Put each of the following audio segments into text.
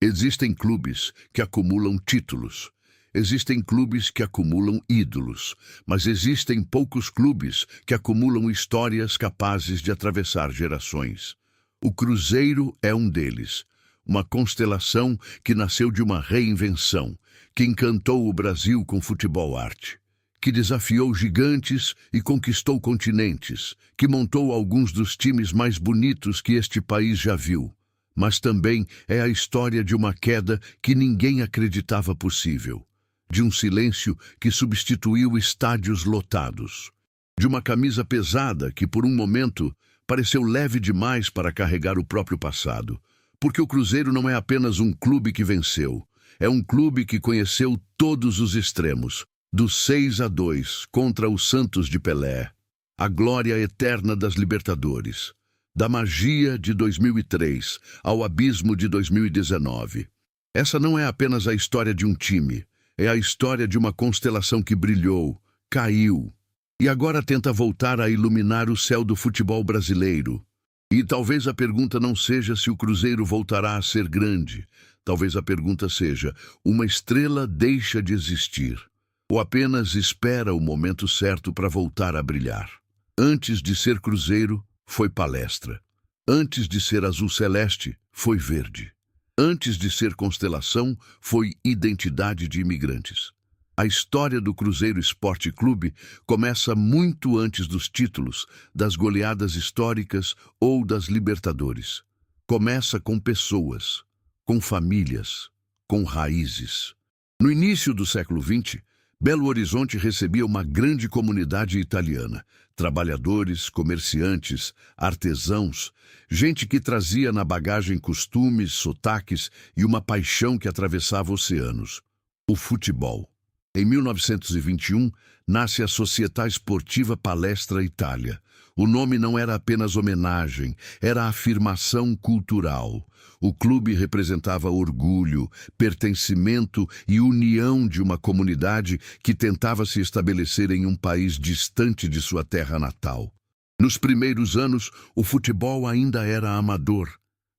Existem clubes que acumulam títulos. Existem clubes que acumulam ídolos, mas existem poucos clubes que acumulam histórias capazes de atravessar gerações. O Cruzeiro é um deles, uma constelação que nasceu de uma reinvenção, que encantou o Brasil com futebol-arte, que desafiou gigantes e conquistou continentes, que montou alguns dos times mais bonitos que este país já viu. Mas também é a história de uma queda que ninguém acreditava possível, de um silêncio que substituiu estádios lotados, de uma camisa pesada que, por um momento, pareceu leve demais para carregar o próprio passado, porque o Cruzeiro não é apenas um clube que venceu, é um clube que conheceu todos os extremos, do 6-2 contra o Santos de Pelé, a glória eterna das Libertadores, da magia de 2003 ao abismo de 2019. Essa não é apenas a história de um time, é a história de uma constelação que brilhou, caiu, e agora tenta voltar a iluminar o céu do futebol brasileiro. E talvez a pergunta não seja se o Cruzeiro voltará a ser grande, talvez a pergunta seja: uma estrela deixa de existir, ou apenas espera o momento certo para voltar a brilhar? Antes de ser Cruzeiro, foi Palestra. Antes de ser Azul Celeste, foi Verde. Antes de ser Constelação, foi Identidade de Imigrantes. A história do Cruzeiro Esporte Clube começa muito antes dos títulos, das goleadas históricas ou das Libertadores. Começa com pessoas, com famílias, com raízes. No início do século XX, Belo Horizonte recebia uma grande comunidade italiana, trabalhadores, comerciantes, artesãos, gente que trazia na bagagem costumes, sotaques e uma paixão que atravessava oceanos: o futebol. Em 1921, nasce a Società Sportiva Palestra Itália. O nome não era apenas homenagem, era afirmação cultural. O clube representava orgulho, pertencimento e união de uma comunidade que tentava se estabelecer em um país distante de sua terra natal. Nos primeiros anos, o futebol ainda era amador,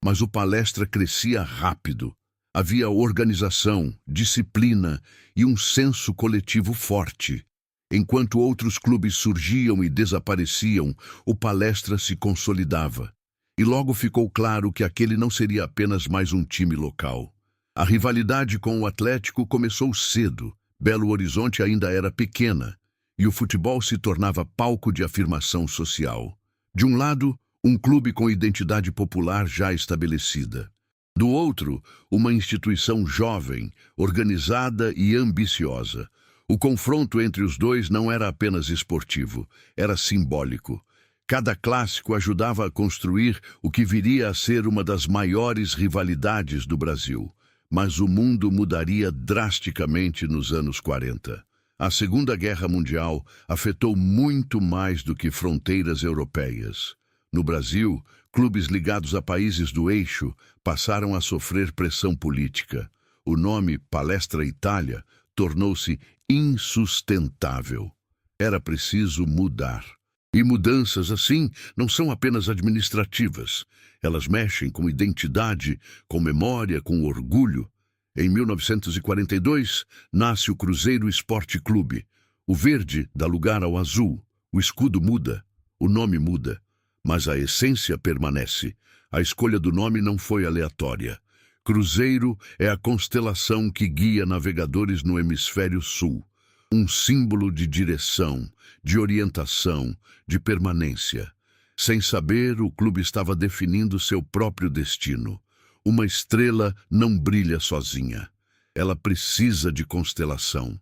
mas o Palestra crescia rápido. Havia organização, disciplina e um senso coletivo forte. Enquanto outros clubes surgiam e desapareciam, o Palestra se consolidava. E logo ficou claro que aquele não seria apenas mais um time local. A rivalidade com o Atlético começou cedo. Belo Horizonte ainda era pequena, e o futebol se tornava palco de afirmação social. De um lado, um clube com identidade popular já estabelecida. Do outro, uma instituição jovem, organizada e ambiciosa. O confronto entre os dois não era apenas esportivo, era simbólico. Cada clássico ajudava a construir o que viria a ser uma das maiores rivalidades do Brasil. Mas o mundo mudaria drasticamente nos anos 40. A Segunda Guerra Mundial afetou muito mais do que fronteiras europeias. No Brasil, clubes ligados a países do eixo passaram a sofrer pressão política. O nome Palestra Itália tornou-se insustentável. Era preciso mudar. E mudanças assim não são apenas administrativas. Elas mexem com identidade, com memória, com orgulho. Em 1942, nasce o Cruzeiro Esporte Clube. O verde dá lugar ao azul. O escudo muda. O nome muda. Mas a essência permanece. A escolha do nome não foi aleatória. Cruzeiro é a constelação que guia navegadores no hemisfério sul. Um símbolo de direção, de orientação, de permanência. Sem saber, o clube estava definindo seu próprio destino. Uma estrela não brilha sozinha. Ela precisa de constelação.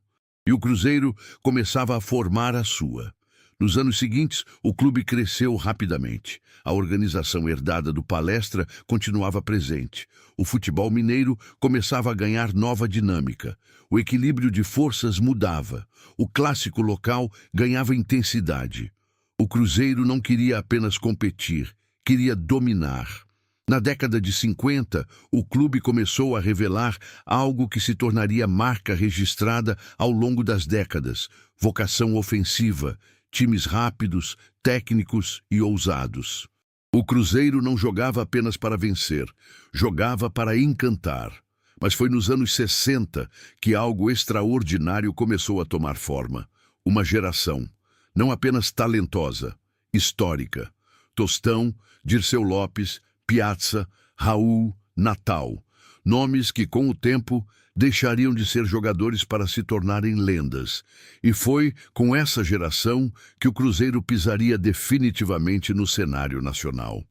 E o Cruzeiro começava a formar a sua. Nos anos seguintes, o clube cresceu rapidamente. A organização herdada do Palestra continuava presente. O futebol mineiro começava a ganhar nova dinâmica. O equilíbrio de forças mudava. O clássico local ganhava intensidade. O Cruzeiro não queria apenas competir, queria dominar. Na década de 50, o clube começou a revelar algo que se tornaria marca registrada ao longo das décadas: vocação ofensiva, times rápidos, técnicos e ousados. O Cruzeiro não jogava apenas para vencer, jogava para encantar. Mas foi nos anos 60 que algo extraordinário começou a tomar forma. Uma geração, não apenas talentosa, histórica. Tostão, Dirceu Lopes, Piazza, Raul, Natal. Nomes que, com o tempo, deixariam de ser jogadores para se tornarem lendas. E foi com essa geração que o Cruzeiro pisaria definitivamente no cenário nacional.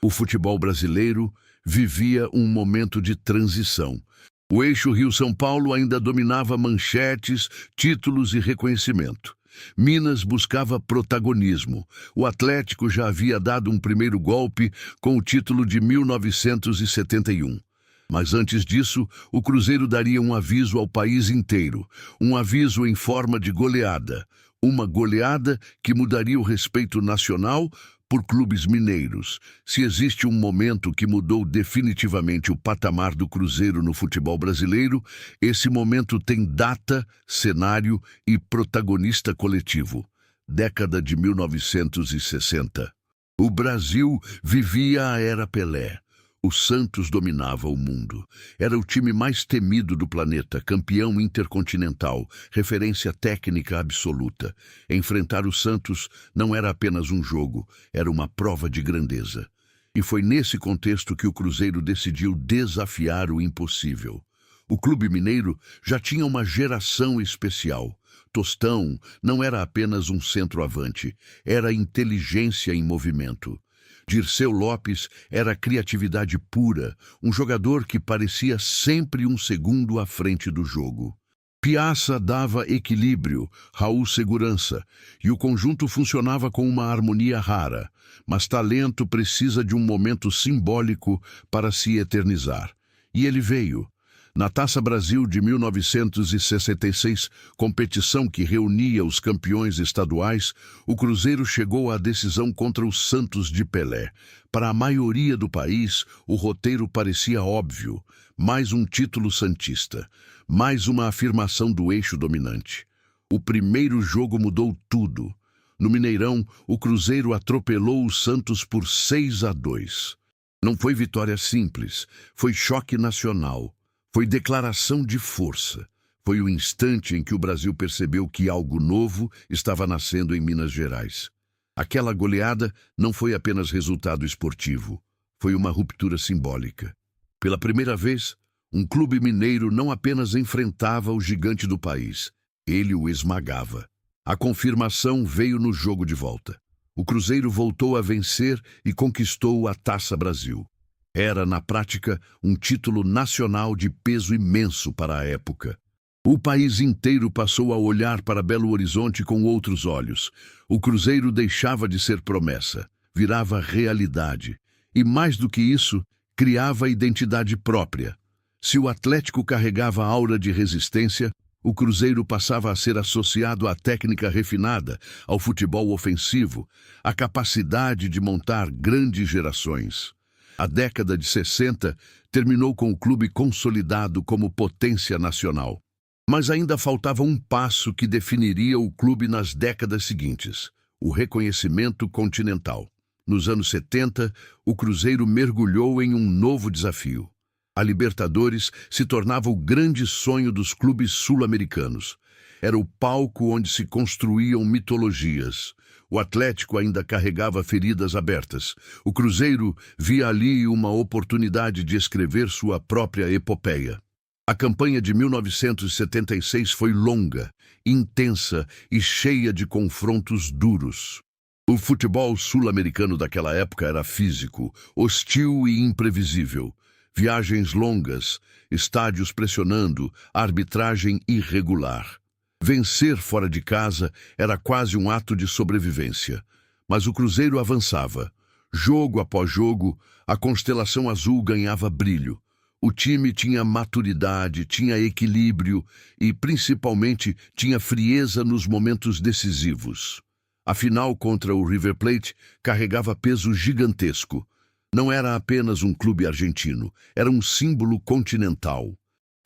O futebol brasileiro vivia um momento de transição. O eixo Rio-São Paulo ainda dominava manchetes, títulos e reconhecimento. Minas buscava protagonismo. O Atlético já havia dado um primeiro golpe com o título de 1971. Mas antes disso, o Cruzeiro daria um aviso ao país inteiro. Um aviso em forma de goleada. Uma goleada que mudaria o respeito nacional por clubes mineiros. Se existe um momento que mudou definitivamente o patamar do Cruzeiro no futebol brasileiro, esse momento tem data, cenário e protagonista coletivo. Década de 1960. O Brasil vivia a era Pelé. O Santos dominava o mundo. Era o time mais temido do planeta, campeão intercontinental, referência técnica absoluta. Enfrentar o Santos não era apenas um jogo, era uma prova de grandeza. E foi nesse contexto que o Cruzeiro decidiu desafiar o impossível. O clube mineiro já tinha uma geração especial. Tostão não era apenas um centroavante, era inteligência em movimento. Dirceu Lopes era criatividade pura, um jogador que parecia sempre um segundo à frente do jogo. Piazza dava equilíbrio, Raul segurança, e o conjunto funcionava com uma harmonia rara. Mas talento precisa de um momento simbólico para se eternizar. E ele veio. Na Taça Brasil de 1966, competição que reunia os campeões estaduais, o Cruzeiro chegou à decisão contra o Santos de Pelé. Para a maioria do país, o roteiro parecia óbvio. Mais um título santista, mais uma afirmação do eixo dominante. O primeiro jogo mudou tudo. No Mineirão, o Cruzeiro atropelou o Santos por 6-2. Não foi vitória simples, foi choque nacional. Foi declaração de força. Foi o instante em que o Brasil percebeu que algo novo estava nascendo em Minas Gerais. Aquela goleada não foi apenas resultado esportivo. Foi uma ruptura simbólica. Pela primeira vez, um clube mineiro não apenas enfrentava o gigante do país, ele o esmagava. A confirmação veio no jogo de volta. O Cruzeiro voltou a vencer e conquistou a Taça Brasil. Era, na prática, um título nacional de peso imenso para a época. O país inteiro passou a olhar para Belo Horizonte com outros olhos. O Cruzeiro deixava de ser promessa, virava realidade. E mais do que isso, criava identidade própria. Se o Atlético carregava a aura de resistência, o Cruzeiro passava a ser associado à técnica refinada, ao futebol ofensivo, à capacidade de montar grandes gerações. A década de 60 terminou com o clube consolidado como potência nacional. Mas ainda faltava um passo que definiria o clube nas décadas seguintes: o reconhecimento continental. Nos anos 70, o Cruzeiro mergulhou em um novo desafio. A Libertadores se tornava o grande sonho dos clubes sul-americanos. Era o palco onde se construíam mitologias. O Atlético ainda carregava feridas abertas. O Cruzeiro via ali uma oportunidade de escrever sua própria epopeia. A campanha de 1976 foi longa, intensa e cheia de confrontos duros. O futebol sul-americano daquela época era físico, hostil e imprevisível. Viagens longas, estádios pressionando, arbitragem irregular. Vencer fora de casa era quase um ato de sobrevivência. Mas o Cruzeiro avançava. Jogo após jogo, a constelação azul ganhava brilho. O time tinha maturidade, tinha equilíbrio e, principalmente, tinha frieza nos momentos decisivos. A final contra o River Plate carregava peso gigantesco. Não era apenas um clube argentino, era um símbolo continental.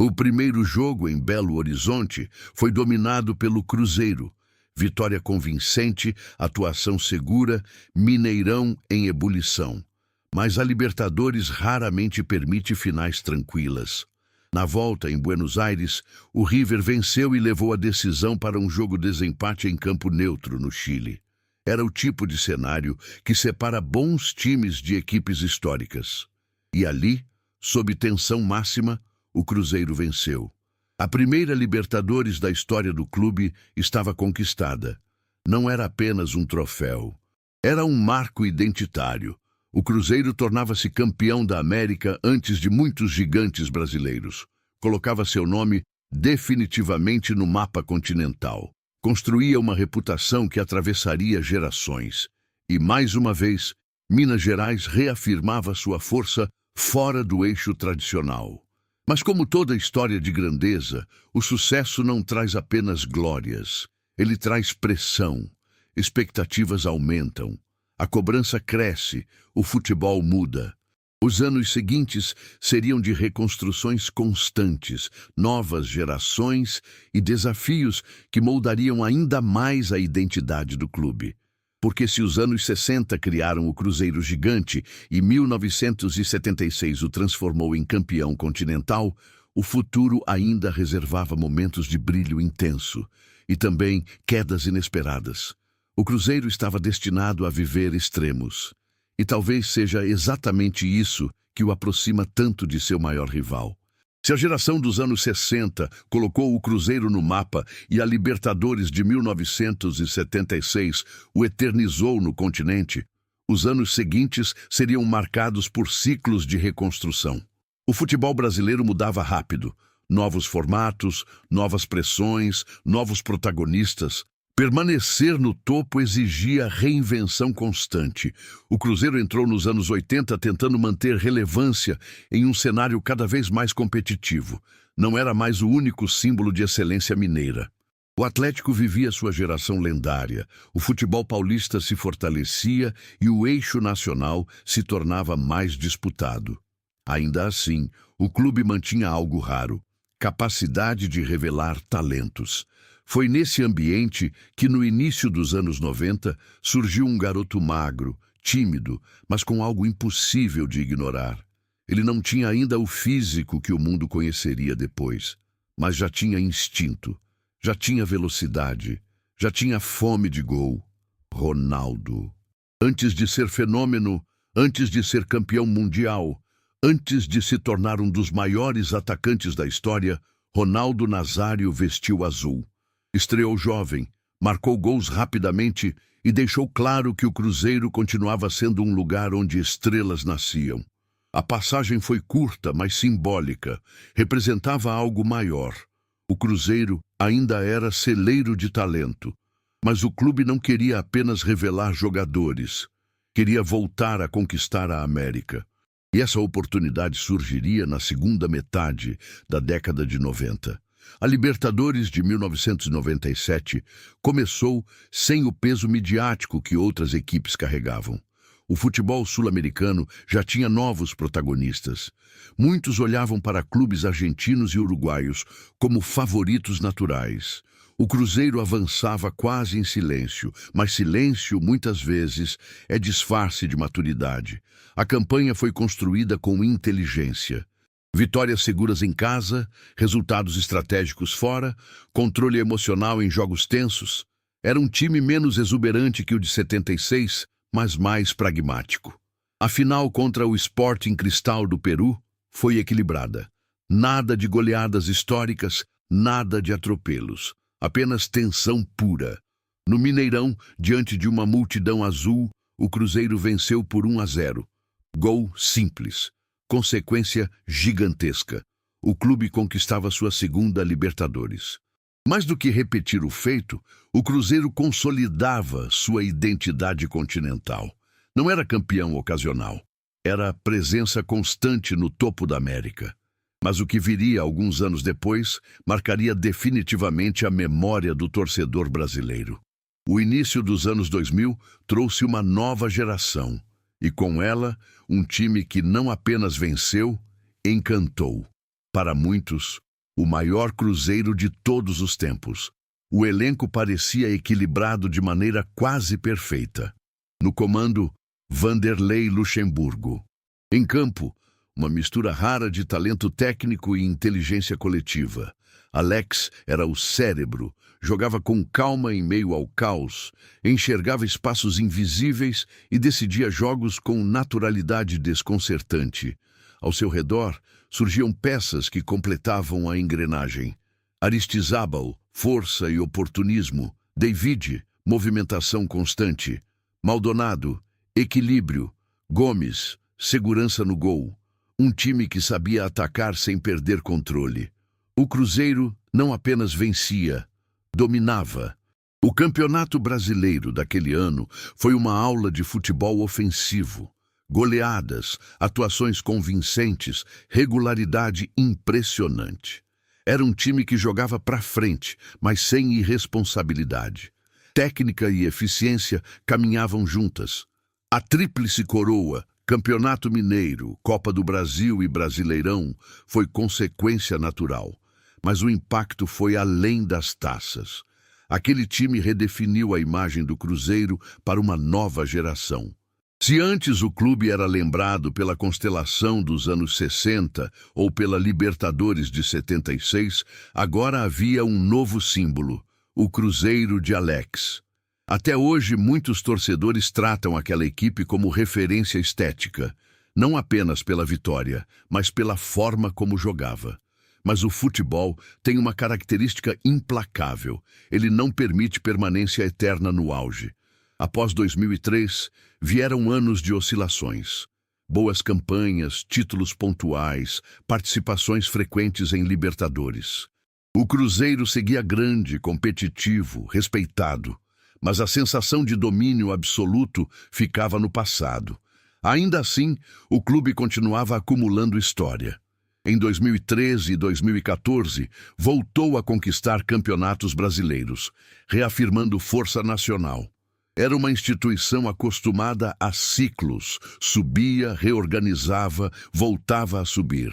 O primeiro jogo em Belo Horizonte foi dominado pelo Cruzeiro. Vitória convincente, atuação segura, Mineirão em ebulição. Mas a Libertadores raramente permite finais tranquilas. Na volta, em Buenos Aires, o River venceu e levou a decisão para um jogo desempate em campo neutro, no Chile. Era o tipo de cenário que separa bons times de equipes históricas. E ali, sob tensão máxima, o Cruzeiro venceu. A primeira Libertadores da história do clube estava conquistada. Não era apenas um troféu. Era um marco identitário. O Cruzeiro tornava-se campeão da América antes de muitos gigantes brasileiros. Colocava seu nome definitivamente no mapa continental. Construía uma reputação que atravessaria gerações. E, mais uma vez, Minas Gerais reafirmava sua força fora do eixo tradicional. Mas como toda história de grandeza, o sucesso não traz apenas glórias. Ele traz pressão. Expectativas aumentam. A cobrança cresce, o futebol muda. Os anos seguintes seriam de reconstruções constantes, novas gerações e desafios que moldariam ainda mais a identidade do clube. Porque se os anos 60 criaram o Cruzeiro gigante e 1976 o transformou em campeão continental, o futuro ainda reservava momentos de brilho intenso e também quedas inesperadas. O Cruzeiro estava destinado a viver extremos. E talvez seja exatamente isso que o aproxima tanto de seu maior rival. Se a geração dos anos 60 colocou o Cruzeiro no mapa e a Libertadores de 1976 o eternizou no continente, os anos seguintes seriam marcados por ciclos de reconstrução. O futebol brasileiro mudava rápido. Novos formatos, novas pressões, novos protagonistas. Permanecer no topo exigia reinvenção constante. O Cruzeiro entrou nos anos 80 tentando manter relevância em um cenário cada vez mais competitivo. Não era mais o único símbolo de excelência mineira. O Atlético vivia sua geração lendária, o futebol paulista se fortalecia e o eixo nacional se tornava mais disputado. Ainda assim, o clube mantinha algo raro: capacidade de revelar talentos. Foi nesse ambiente que, no início dos anos 90, surgiu um garoto magro, tímido, mas com algo impossível de ignorar. Ele não tinha ainda o físico que o mundo conheceria depois, mas já tinha instinto, já tinha velocidade, já tinha fome de gol. Ronaldo. Antes de ser fenômeno, antes de ser campeão mundial, antes de se tornar um dos maiores atacantes da história, Ronaldo Nazário vestiu azul. Estreou jovem, marcou gols rapidamente e deixou claro que o Cruzeiro continuava sendo um lugar onde estrelas nasciam. A passagem foi curta, mas simbólica. Representava algo maior. O Cruzeiro ainda era celeiro de talento, mas o clube não queria apenas revelar jogadores. Queria voltar a conquistar a América. E essa oportunidade surgiria na segunda metade da década de 90. A Libertadores de 1997 começou sem o peso midiático que outras equipes carregavam. O futebol sul-americano já tinha novos protagonistas. Muitos olhavam para clubes argentinos e uruguaios como favoritos naturais. O Cruzeiro avançava quase em silêncio, mas silêncio, muitas vezes, é disfarce de maturidade. A campanha foi construída com inteligência. Vitórias seguras em casa, resultados estratégicos fora, controle emocional em jogos tensos. Era um time menos exuberante que o de 76, mas mais pragmático. A final contra o Sporting Cristal do Peru foi equilibrada. Nada de goleadas históricas, nada de atropelos. Apenas tensão pura. No Mineirão, diante de uma multidão azul, o Cruzeiro venceu por 1-0. Gol simples. Consequência gigantesca. O clube conquistava sua segunda Libertadores. Mais do que repetir o feito, o Cruzeiro consolidava sua identidade continental. Não era campeão ocasional. Era presença constante no topo da América. Mas o que viria alguns anos depois marcaria definitivamente a memória do torcedor brasileiro. O início dos anos 2000 trouxe uma nova geração. E com ela, um time que não apenas venceu, encantou. Para muitos, o maior Cruzeiro de todos os tempos. O elenco parecia equilibrado de maneira quase perfeita. No comando, Vanderlei Luxemburgo. Em campo, uma mistura rara de talento técnico e inteligência coletiva. Alex era o cérebro, jogava com calma em meio ao caos, enxergava espaços invisíveis e decidia jogos com naturalidade desconcertante. Ao seu redor, surgiam peças que completavam a engrenagem. Aristizábal, força e oportunismo. David, movimentação constante. Maldonado, equilíbrio. Gomes, segurança no gol. Um time que sabia atacar sem perder controle. O Cruzeiro não apenas vencia, dominava. O Campeonato Brasileiro daquele ano foi uma aula de futebol ofensivo. Goleadas, atuações convincentes, regularidade impressionante. Era um time que jogava para frente, mas sem irresponsabilidade. Técnica e eficiência caminhavam juntas. A tríplice coroa, Campeonato Mineiro, Copa do Brasil e Brasileirão, foi consequência natural. Mas o impacto foi além das taças. Aquele time redefiniu a imagem do Cruzeiro para uma nova geração. Se antes o clube era lembrado pela constelação dos anos 60 ou pela Libertadores de 76, agora havia um novo símbolo, o Cruzeiro de Alex. Até hoje, muitos torcedores tratam aquela equipe como referência estética, não apenas pela vitória, mas pela forma como jogava. Mas o futebol tem uma característica implacável. Ele não permite permanência eterna no auge. Após 2003, vieram anos de oscilações. Boas campanhas, títulos pontuais, participações frequentes em Libertadores. O Cruzeiro seguia grande, competitivo, respeitado. Mas a sensação de domínio absoluto ficava no passado. Ainda assim, o clube continuava acumulando história. Em 2013 e 2014, voltou a conquistar campeonatos brasileiros, reafirmando força nacional. Era uma instituição acostumada a ciclos, subia, reorganizava, voltava a subir.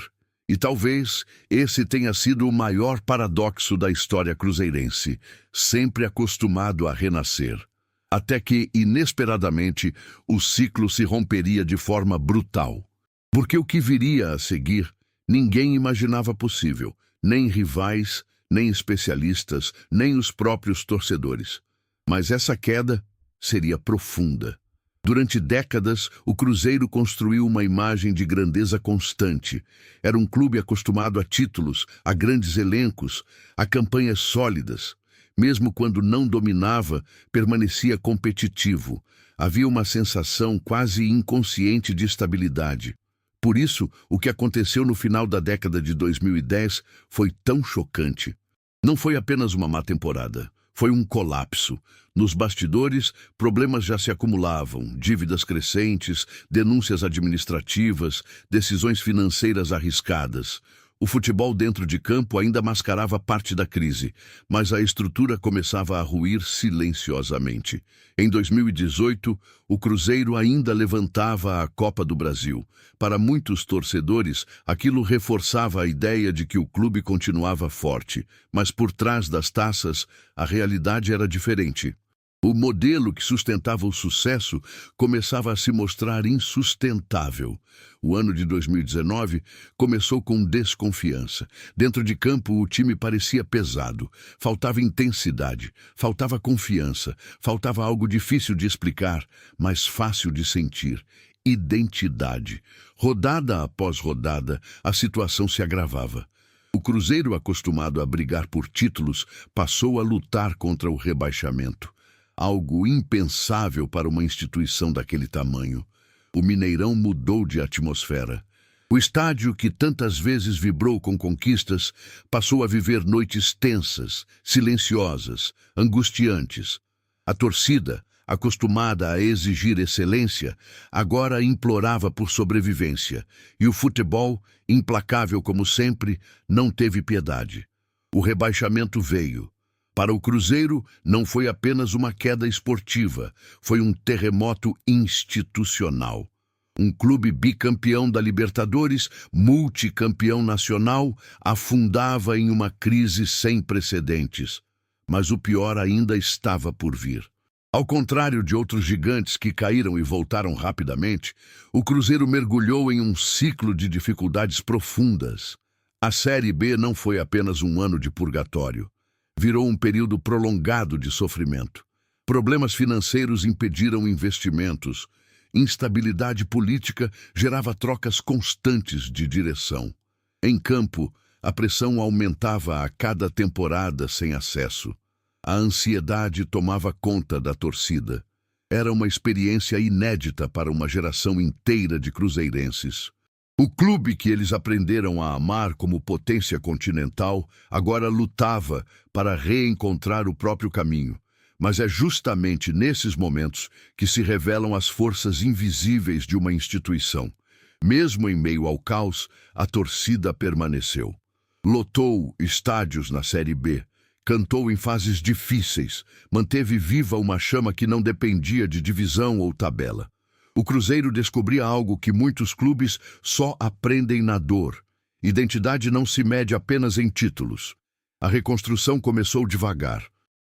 E talvez esse tenha sido o maior paradoxo da história cruzeirense, sempre acostumado a renascer. Até que, inesperadamente, o ciclo se romperia de forma brutal. Porque o que viria a seguir, ninguém imaginava possível, nem rivais, nem especialistas, nem os próprios torcedores. Mas essa queda seria profunda. Durante décadas, o Cruzeiro construiu uma imagem de grandeza constante. Era um clube acostumado a títulos, a grandes elencos, a campanhas sólidas. Mesmo quando não dominava, permanecia competitivo. Havia uma sensação quase inconsciente de estabilidade. Por isso, o que aconteceu no final da década de 2010 foi tão chocante. Não foi apenas uma má temporada. Foi um colapso. Nos bastidores, problemas já se acumulavam, dívidas crescentes, denúncias administrativas, decisões financeiras arriscadas. O futebol dentro de campo ainda mascarava parte da crise, mas a estrutura começava a ruir silenciosamente. Em 2018, o Cruzeiro ainda levantava a Copa do Brasil. Para muitos torcedores, aquilo reforçava a ideia de que o clube continuava forte, mas por trás das taças, a realidade era diferente. O modelo que sustentava o sucesso começava a se mostrar insustentável. O ano de 2019 começou com desconfiança. Dentro de campo, o time parecia pesado. Faltava intensidade, faltava confiança, faltava algo difícil de explicar, mas fácil de sentir. Identidade. Rodada após rodada, a situação se agravava. O Cruzeiro, acostumado a brigar por títulos, passou a lutar contra o rebaixamento. Algo impensável para uma instituição daquele tamanho. O Mineirão mudou de atmosfera. O estádio, que tantas vezes vibrou com conquistas, passou a viver noites tensas, silenciosas, angustiantes. A torcida, acostumada a exigir excelência, agora implorava por sobrevivência. E o futebol, implacável como sempre, não teve piedade. O rebaixamento veio. Para o Cruzeiro, não foi apenas uma queda esportiva, foi um terremoto institucional. Um clube bicampeão da Libertadores, multicampeão nacional, afundava em uma crise sem precedentes. Mas o pior ainda estava por vir. Ao contrário de outros gigantes que caíram e voltaram rapidamente, o Cruzeiro mergulhou em um ciclo de dificuldades profundas. A Série B não foi apenas um ano de purgatório. Virou um período prolongado de sofrimento. Problemas financeiros impediram investimentos. Instabilidade política gerava trocas constantes de direção. Em campo, a pressão aumentava a cada temporada sem acesso. A ansiedade tomava conta da torcida. Era uma experiência inédita para uma geração inteira de cruzeirenses. O clube que eles aprenderam a amar como potência continental agora lutava para reencontrar o próprio caminho. Mas é justamente nesses momentos que se revelam as forças invisíveis de uma instituição. Mesmo em meio ao caos, a torcida permaneceu. Lotou estádios na Série B. Cantou em fases difíceis, manteve viva uma chama que não dependia de divisão ou tabela. O Cruzeiro descobria algo que muitos clubes só aprendem na dor. Identidade não se mede apenas em títulos. A reconstrução começou devagar,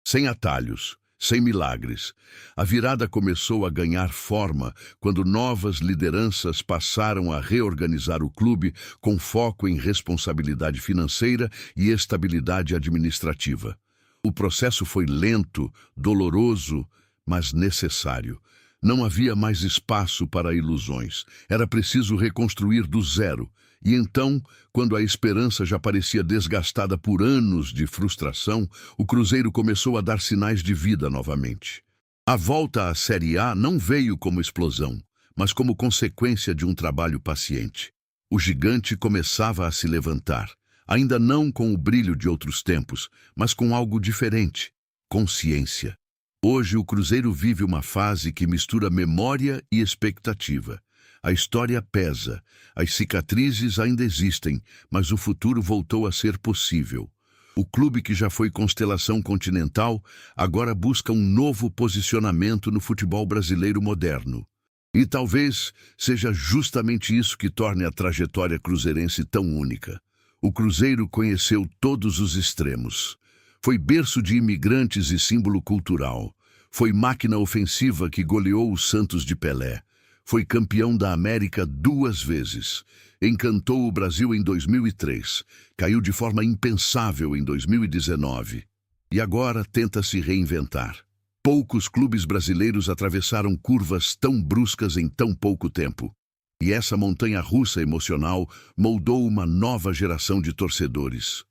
sem atalhos, sem milagres. A virada começou a ganhar forma quando novas lideranças passaram a reorganizar o clube com foco em responsabilidade financeira e estabilidade administrativa. O processo foi lento, doloroso, mas necessário. Não havia mais espaço para ilusões. Era preciso reconstruir do zero. E então, quando a esperança já parecia desgastada por anos de frustração, o Cruzeiro começou a dar sinais de vida novamente. A volta à Série A não veio como explosão, mas como consequência de um trabalho paciente. O gigante começava a se levantar, ainda não com o brilho de outros tempos, mas com algo diferente: consciência. Hoje o Cruzeiro vive uma fase que mistura memória e expectativa. A história pesa, as cicatrizes ainda existem, mas o futuro voltou a ser possível. O clube que já foi constelação continental agora busca um novo posicionamento no futebol brasileiro moderno. E talvez seja justamente isso que torne a trajetória cruzeirense tão única. O Cruzeiro conheceu todos os extremos. Foi berço de imigrantes e símbolo cultural. Foi máquina ofensiva que goleou o Santos de Pelé. Foi campeão da América 2 vezes. Encantou o Brasil em 2003. Caiu de forma impensável em 2019. E agora tenta se reinventar. Poucos clubes brasileiros atravessaram curvas tão bruscas em tão pouco tempo. E essa montanha-russa emocional moldou uma nova geração de torcedores.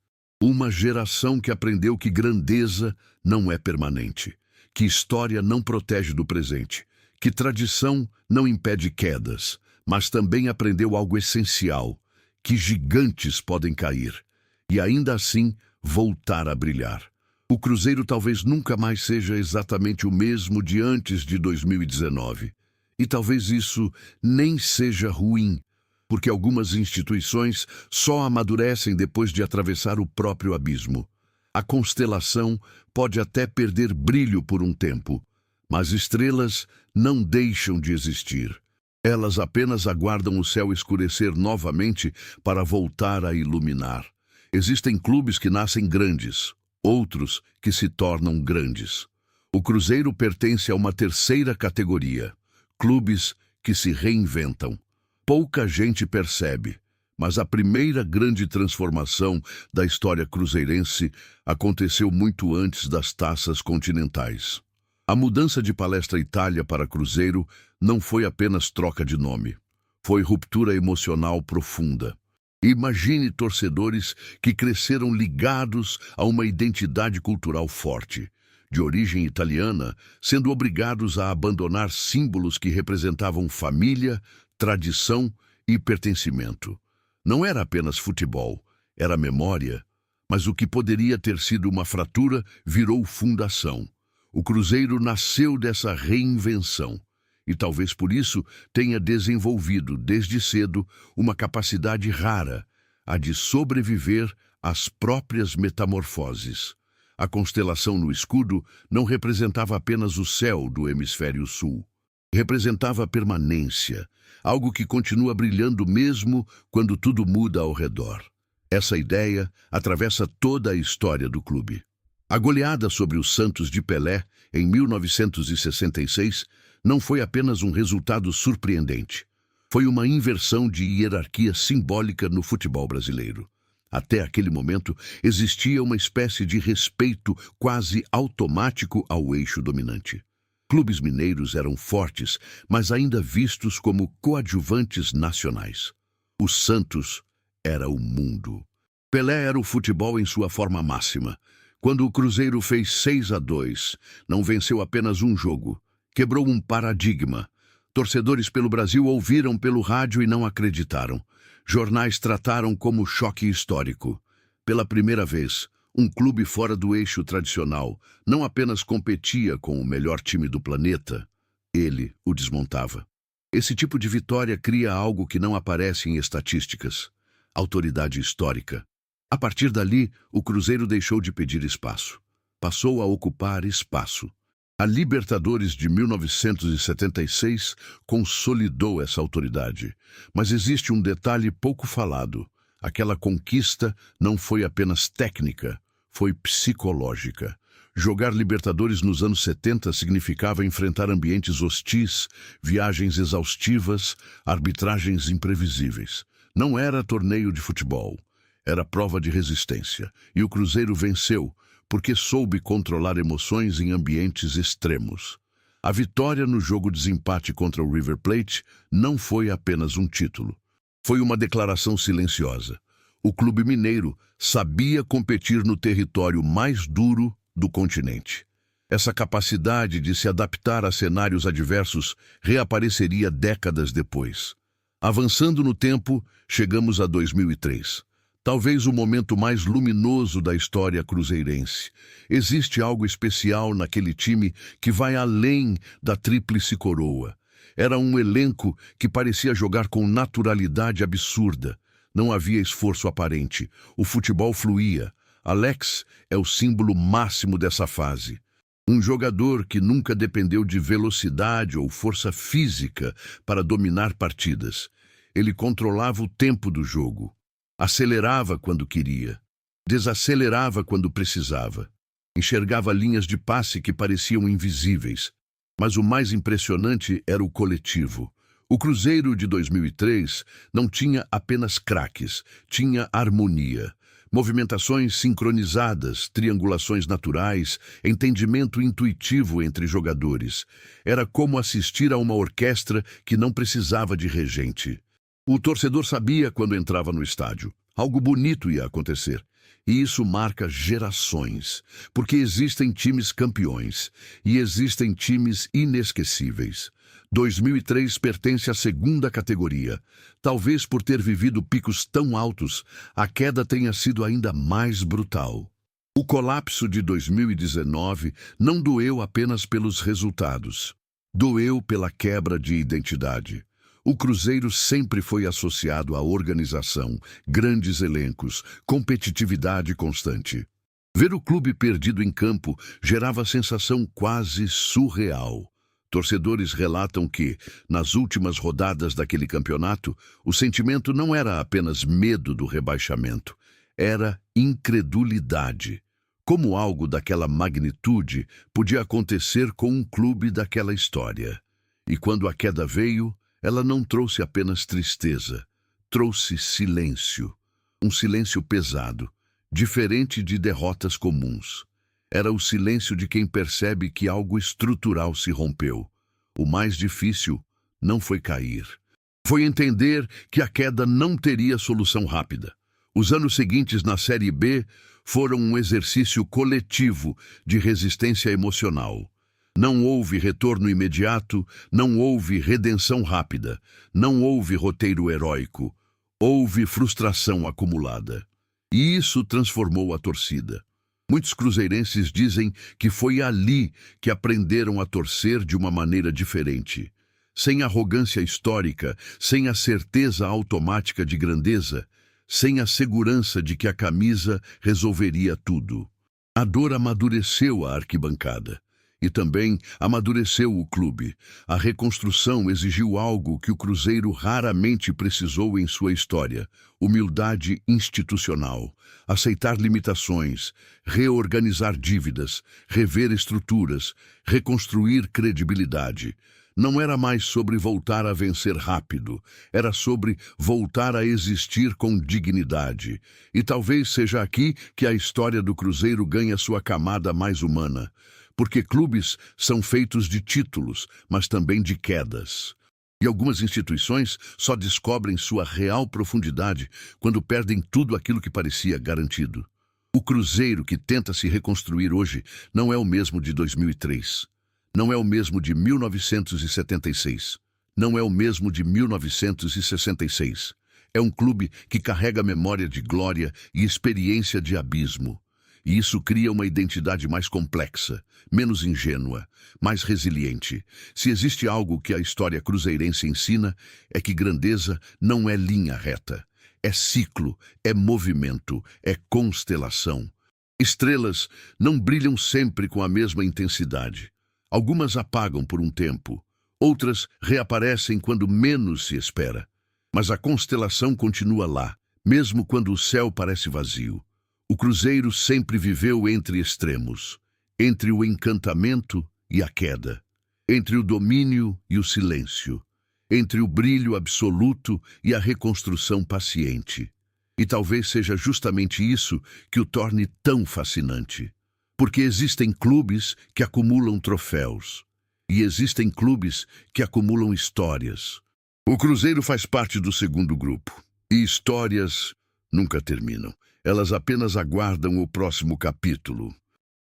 Uma geração que aprendeu que grandeza não é permanente, que história não protege do presente, que tradição não impede quedas, mas também aprendeu algo essencial, que gigantes podem cair e ainda assim voltar a brilhar. O Cruzeiro talvez nunca mais seja exatamente o mesmo de antes de 2019. E talvez isso nem seja ruim, porque algumas instituições só amadurecem depois de atravessar o próprio abismo. A constelação pode até perder brilho por um tempo, mas estrelas não deixam de existir. Elas apenas aguardam o céu escurecer novamente para voltar a iluminar. Existem clubes que nascem grandes, outros que se tornam grandes. O Cruzeiro pertence a uma terceira categoria: clubes que se reinventam. Pouca gente percebe, mas a primeira grande transformação da história cruzeirense aconteceu muito antes das taças continentais. A mudança de Palestra Itália para Cruzeiro não foi apenas troca de nome. Foi ruptura emocional profunda. Imagine torcedores que cresceram ligados a uma identidade cultural forte, de origem italiana, sendo obrigados a abandonar símbolos que representavam família, tradição e pertencimento. Não era apenas futebol, era memória, mas o que poderia ter sido uma fratura virou fundação. O Cruzeiro nasceu dessa reinvenção e talvez por isso tenha desenvolvido desde cedo uma capacidade rara, a de sobreviver às próprias metamorfoses. A constelação no escudo não representava apenas o céu do hemisfério sul. Representava a permanência, algo que continua brilhando mesmo quando tudo muda ao redor. Essa ideia atravessa toda a história do clube. A goleada sobre o Santos de Pelé, em 1966, não foi apenas um resultado surpreendente. Foi uma inversão de hierarquia simbólica no futebol brasileiro. Até aquele momento, existia uma espécie de respeito quase automático ao eixo dominante. Clubes mineiros eram fortes, mas ainda vistos como coadjuvantes nacionais. O Santos era o mundo. Pelé era o futebol em sua forma máxima. Quando o Cruzeiro fez 6-2, não venceu apenas um jogo, quebrou um paradigma. Torcedores pelo Brasil ouviram pelo rádio e não acreditaram. Jornais trataram como choque histórico. Pela primeira vez, um clube fora do eixo tradicional não apenas competia com o melhor time do planeta, ele o desmontava. Esse tipo de vitória cria algo que não aparece em estatísticas: autoridade histórica. A partir dali, o Cruzeiro deixou de pedir espaço. Passou a ocupar espaço. A Libertadores de 1976 consolidou essa autoridade. Mas existe um detalhe pouco falado. Aquela conquista não foi apenas técnica, foi psicológica. Jogar Libertadores nos anos 70 significava enfrentar ambientes hostis, viagens exaustivas, arbitragens imprevisíveis. Não era torneio de futebol. Era prova de resistência, e o Cruzeiro venceu, porque soube controlar emoções em ambientes extremos. A vitória no jogo de desempate contra o River Plate não foi apenas um título. Foi uma declaração silenciosa. O clube mineiro sabia competir no território mais duro do continente. Essa capacidade de se adaptar a cenários adversos reapareceria décadas depois. Avançando no tempo, chegamos a 2003. Talvez o momento mais luminoso da história cruzeirense. Existe algo especial naquele time que vai além da tríplice coroa. Era um elenco que parecia jogar com naturalidade absurda. Não havia esforço aparente. O futebol fluía. Alex é o símbolo máximo dessa fase. Um jogador que nunca dependeu de velocidade ou força física para dominar partidas. Ele controlava o tempo do jogo. Acelerava quando queria, desacelerava quando precisava, enxergava linhas de passe que pareciam invisíveis. Mas o mais impressionante era o coletivo. O Cruzeiro de 2003 não tinha apenas craques, tinha harmonia. Movimentações sincronizadas, triangulações naturais, entendimento intuitivo entre jogadores. Era como assistir a uma orquestra que não precisava de regente. O torcedor sabia quando entrava no estádio. Algo bonito ia acontecer. E isso marca gerações, porque existem times campeões e existem times inesquecíveis. 2003 pertence à segunda categoria. Talvez por ter vivido picos tão altos, a queda tenha sido ainda mais brutal. O colapso de 2019 não doeu apenas pelos resultados. Doeu pela quebra de identidade. O Cruzeiro sempre foi associado à organização, grandes elencos, competitividade constante. Ver o clube perdido em campo gerava sensação quase surreal. Torcedores relatam que, nas últimas rodadas daquele campeonato, o sentimento não era apenas medo do rebaixamento, era incredulidade. Como algo daquela magnitude podia acontecer com um clube daquela história? E quando a queda veio, ela não trouxe apenas tristeza, trouxe silêncio. Um silêncio pesado, diferente de derrotas comuns. Era o silêncio de quem percebe que algo estrutural se rompeu. O mais difícil não foi cair. Foi entender que a queda não teria solução rápida. Os anos seguintes na Série B foram um exercício coletivo de resistência emocional. Não houve retorno imediato, não houve redenção rápida, não houve roteiro heróico, houve frustração acumulada. E isso transformou a torcida. Muitos cruzeirenses dizem que foi ali que aprenderam a torcer de uma maneira diferente. Sem arrogância histórica, sem a certeza automática de grandeza, sem a segurança de que a camisa resolveria tudo. A dor amadureceu a arquibancada. E também amadureceu o clube. A reconstrução exigiu algo que o Cruzeiro raramente precisou em sua história: humildade institucional. Aceitar limitações, reorganizar dívidas, rever estruturas, reconstruir credibilidade. Não era mais sobre voltar a vencer rápido, era sobre voltar a existir com dignidade. E talvez seja aqui que a história do Cruzeiro ganha sua camada mais humana. Porque clubes são feitos de títulos, mas também de quedas. E algumas instituições só descobrem sua real profundidade quando perdem tudo aquilo que parecia garantido. O Cruzeiro que tenta se reconstruir hoje não é o mesmo de 2003. Não é o mesmo de 1976. Não é o mesmo de 1966. É um clube que carrega memória de glória e experiência de abismo. E isso cria uma identidade mais complexa, menos ingênua, mais resiliente. Se existe algo que a história cruzeirense ensina, é que grandeza não é linha reta. É ciclo, é movimento, é constelação. Estrelas não brilham sempre com a mesma intensidade. Algumas apagam por um tempo, outras reaparecem quando menos se espera. Mas a constelação continua lá, mesmo quando o céu parece vazio. O Cruzeiro sempre viveu entre extremos, entre o encantamento e a queda, entre o domínio e o silêncio, entre o brilho absoluto e a reconstrução paciente. E talvez seja justamente isso que o torne tão fascinante. Porque existem clubes que acumulam troféus, e existem clubes que acumulam histórias. O Cruzeiro faz parte do segundo grupo, e histórias nunca terminam. Elas apenas aguardam o próximo capítulo.